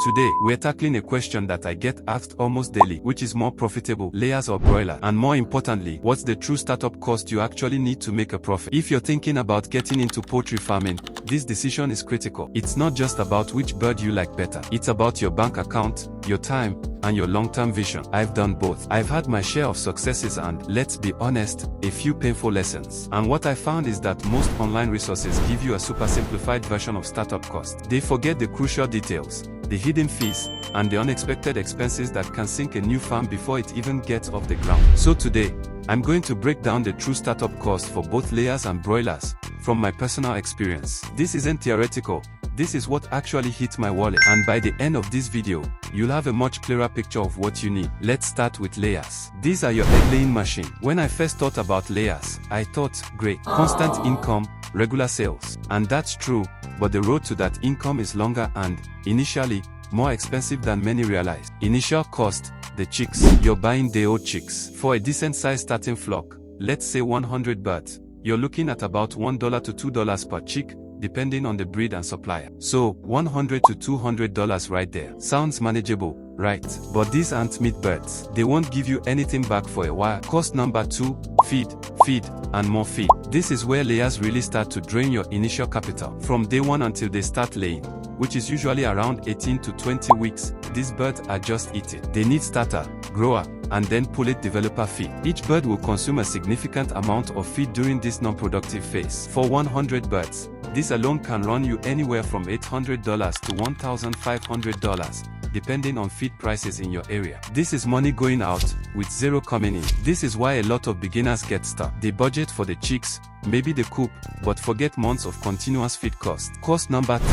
Today, we're tackling a question that I get asked almost daily, which is more profitable, layers or broiler? And more importantly, what's the true startup cost you actually need to make a profit? If you're thinking about getting into poultry farming, this decision is critical. It's not just about which bird you like better. It's about your bank account, your time, and your long-term vision. I've done both. I've had my share of successes and, let's be honest, a few painful lessons. And what I found is that most online resources give you a super simplified version of startup cost. They forget the crucial details, the hidden fees, and the unexpected expenses that can sink a new farm before it even gets off the ground. So today, I'm going to break down the true startup cost for both layers and broilers, from my personal experience. This isn't theoretical. This is what actually hit my wallet. And by the end of this video, you'll have a much clearer picture of what you need. Let's start with layers. These are your egg-laying machine. When I first thought about layers, I thought, great, constant income, regular sales. And that's true, but the road to that income is longer and, initially, more expensive than many realize. Initial cost, the chicks. You're buying day-old chicks. For a decent-sized starting flock, let's say 100 birds, you're looking at about $1 to $2 per chick, depending on the breed and supplier. So, $100 to $200 right there. Sounds manageable, right? But these aren't meat birds. They won't give you anything back for a while. Cost number 2, feed, and more feed. This is where layers really start to drain your initial capital. From day 1 until they start laying, which is usually around 18 to 20 weeks, these birds are just eating. They need starter, grower, and then pullete developer feed. Each bird will consume a significant amount of feed during this non-productive phase. For 100 birds, this alone can run you anywhere from $800 to $1,500, depending on feed prices in your area. This is money going out, with zero coming in. This is why a lot of beginners get stuck. They budget for the chicks, maybe the coop, but forget months of continuous feed cost. Cost number 3,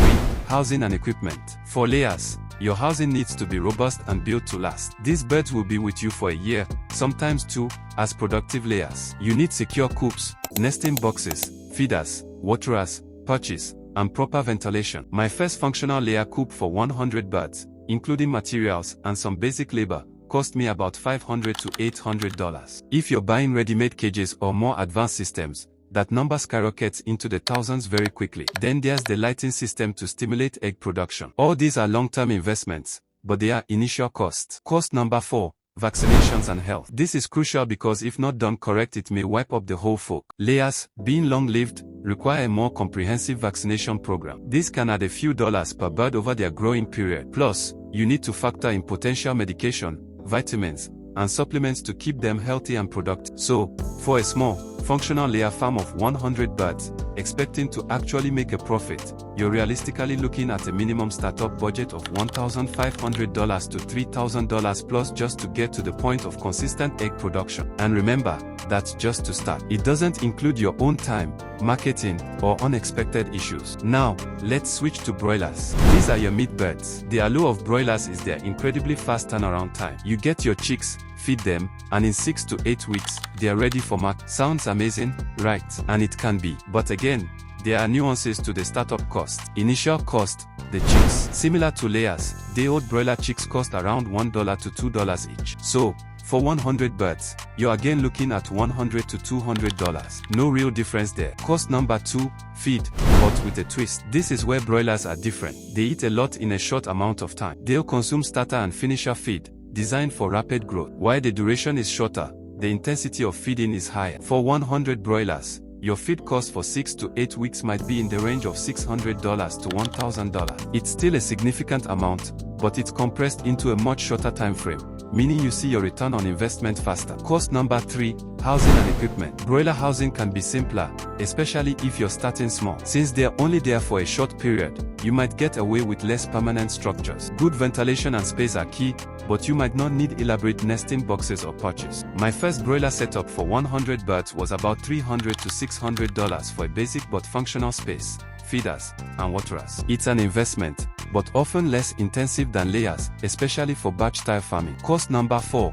housing and equipment. For layers, your housing needs to be robust and built to last. These birds will be with you for a year, sometimes 2, as productive layers. You need secure coops, nesting boxes, feeders, waterers, perches, and proper ventilation. My first functional layer coop for 100 birds, including materials and some basic labor, cost me about $500 to $800. If you're buying ready-made cages or more advanced systems, that number skyrockets into the thousands very quickly. Then there's the lighting system to stimulate egg production. All these are long-term investments, but they are initial costs. Cost number 4, vaccinations and health. This is crucial because if not done correct, it may wipe up the whole flock. Layers, being long-lived, require a more comprehensive vaccination program. This can add a few dollars per bird over their growing period. Plus, you need to factor in potential medication, vitamins, and supplements to keep them healthy and productive. So, for a small, functional layer farm of 100 birds, expecting to actually make a profit, you're realistically looking at a minimum startup budget of $1,500 to $3,000 plus just to get to the point of consistent egg production. And remember, that's just to start. It doesn't include your own time, marketing, or unexpected issues. Now, let's switch to broilers. These are your meat birds. The allure of broilers is their incredibly fast turnaround time. You get your chicks, feed them, and in 6 to 8 weeks, they are ready for market. Sounds amazing, right? And it can be. But again, there are nuances to the startup cost. Initial cost, the chicks. Similar to layers, day-old broiler chicks cost around $1 to $2 each. So, for 100 birds, you're again looking at $100 to $200. No real difference there. Cost number 2, feed, but with a twist. This is where broilers are different. They eat a lot in a short amount of time. They'll consume starter and finisher feed, designed for rapid growth. While the duration is shorter, the intensity of feeding is higher. For 100 broilers, your feed cost for 6 to 8 weeks might be in the range of $600 to $1,000. It's still a significant amount, but it's compressed into a much shorter time frame, meaning you see your return on investment faster. Cost number 3, housing and equipment. Broiler housing can be simpler, especially if you're starting small. Since they're only there for a short period, you might get away with less permanent structures. Good ventilation and space are key, but you might not need elaborate nesting boxes or perches. My first broiler setup for 100 birds was about $300 to $600 for a basic but functional space, feeders, and waterers. It's an investment, but often less intensive than layers, especially for batch-style farming. Cost number 4,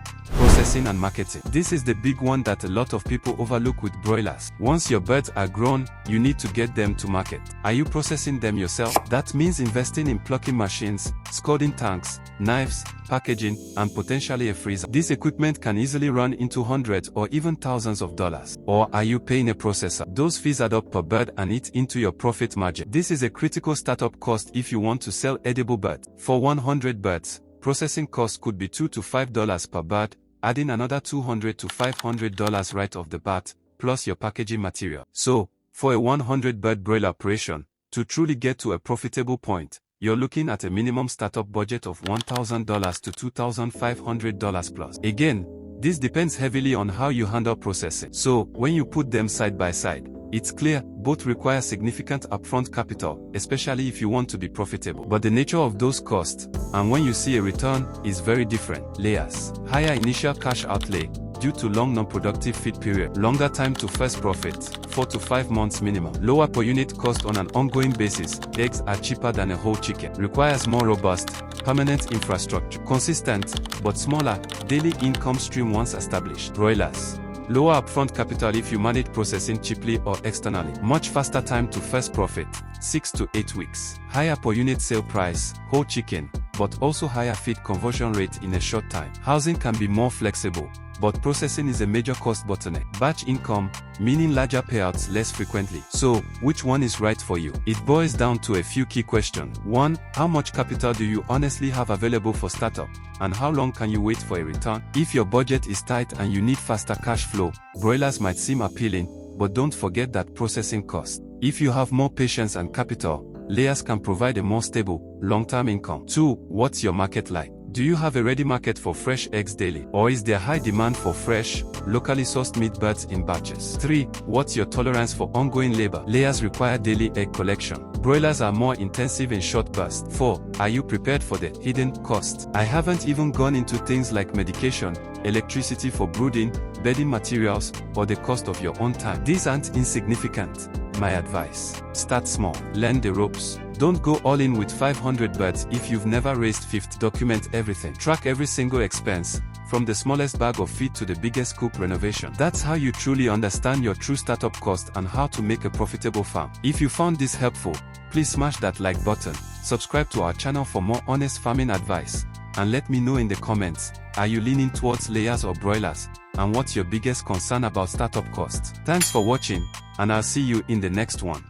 processing and marketing. This is the big one that a lot of people overlook with broilers. Once your birds are grown, you need to get them to market. Are you processing them yourself? That means investing in plucking machines, scalding tanks, knives, packaging, and potentially a freezer. This equipment can easily run into hundreds or even thousands of dollars. Or are you paying a processor? Those fees add up per bird and eat into your profit margin. This is a critical startup cost if you want to sell edible birds. For 100 birds, processing costs could be $2 to $5 per bird, adding another $200 to $500 right off the bat, plus your packaging material. So, for a 100 bird broiler operation, to truly get to a profitable point, you're looking at a minimum startup budget of $1,000 to $2,500 plus. Again, this depends heavily on how you handle processing. So, when you put them side by side, it's clear both require significant upfront capital, especially if you want to be profitable. But the nature of those costs, and when you see a return, is very different. Layers. Higher initial cash outlay due to long non-productive feed period. Longer time to first profit, 4 to 5 months minimum. Lower per unit cost on an ongoing basis. Eggs are cheaper than a whole chicken. Requires more robust, permanent infrastructure. Consistent, but smaller, daily income stream once established. Broilers. Lower upfront capital if you manage processing cheaply or externally. Much faster time to first profit, 6 to 8 weeks. Higher per unit sale price, whole chicken, but also higher feed conversion rate in a short time. Housing can be more flexible, but processing is a major cost bottleneck. Batch income, meaning larger payouts less frequently. So, which one is right for you? It boils down to a few key questions. 1. How much capital do you honestly have available for startup? And how long can you wait for a return? If your budget is tight and you need faster cash flow, broilers might seem appealing, but don't forget that processing cost. If you have more patience and capital, layers can provide a more stable, long-term income. 2. What's your market like? Do you have a ready market for fresh eggs daily? Or is there high demand for fresh, locally sourced meat birds in batches? 3. What's your tolerance for ongoing labor? Layers require daily egg collection. Broilers are more intensive in short bursts. 4. Are you prepared for the hidden costs? I haven't even gone into things like medication, electricity for brooding, bedding materials, or the cost of your own time. These aren't insignificant. My advice: start small, learn the ropes. Don't go all in with 500 birds if you've never raised 50. Document everything. Track every single expense, from the smallest bag of feed to the biggest coop renovation. That's how you truly understand your true startup cost and how to make a profitable farm. If you found this helpful, please smash that like button, subscribe to our channel for more honest farming advice, and let me know in the comments, are you leaning towards layers or broilers, and what's your biggest concern about startup costs? Thanks for watching, and I'll see you in the next one.